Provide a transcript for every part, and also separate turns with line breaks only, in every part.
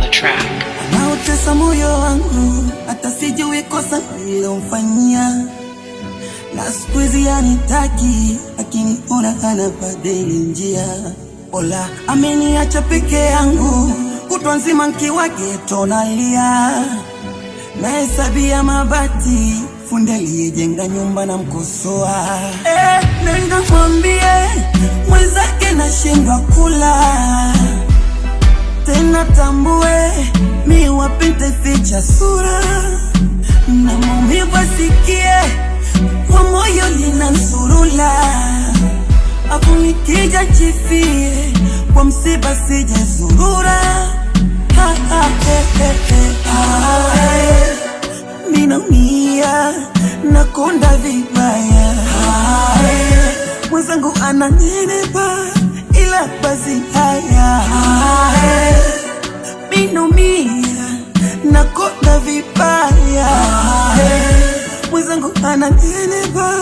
the track.
Anautesa moyo wangu, hata sijui kosa nililomfanyia. Na siku hizi anitaki, akiniona anabadili njia. Ola, ameniacha peke yangu, kutwa nzima nikiwa ghetto nalia. Nahesabia mabati, fundi aliyejenga nyumba na mkosoa. Nenda mwambie mwenzake nashindwa kula. Tena tambue mi wapinte ficha sura. Na maumivu asikie, kwa moyo linansurula. Afu nikija jifie, kwa msiba sije zurura. Ninaumia, nakonda vibaya. Mwenzangu ananenepa, ila basi haya. Ninaumia, nakonda vibaya. Mwenzangu ananenepa.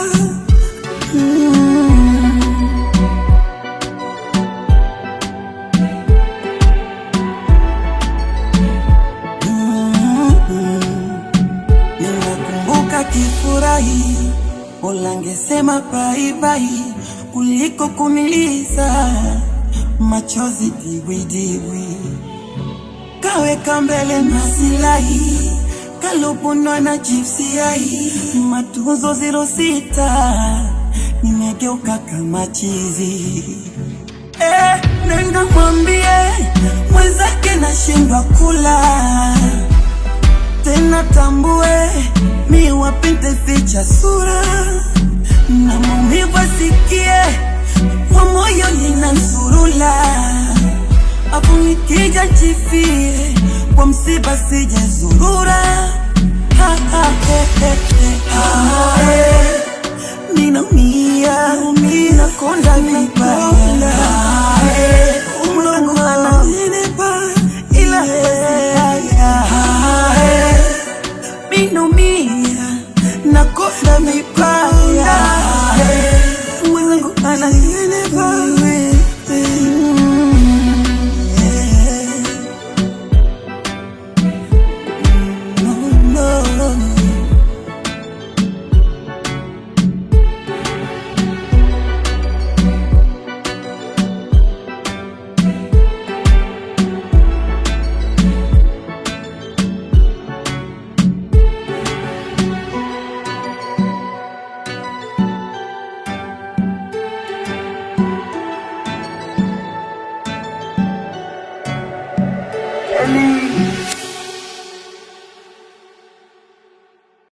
Kifurahi, ulangesema bye bye kuliko kumiliza machozi diwi. Kaweka mbele masilahi, kalubunwa na chipsi yai. Matunzo 06, nimegeuka kama chizi. Nenda mwambie mwenzake nashindwa kula. Tena tambue mi wapinte ficha sura. Na maumivu asikie, kwa moyo linansurula. Afu nikija jifie, kwa msiba sije zurura. Ninaumia, nakonda vibaya. Mwenzangu ananenepa, ila haya. Ninaumia, nakonda vibaya. Mwenzangu ananenepa.
Ellie.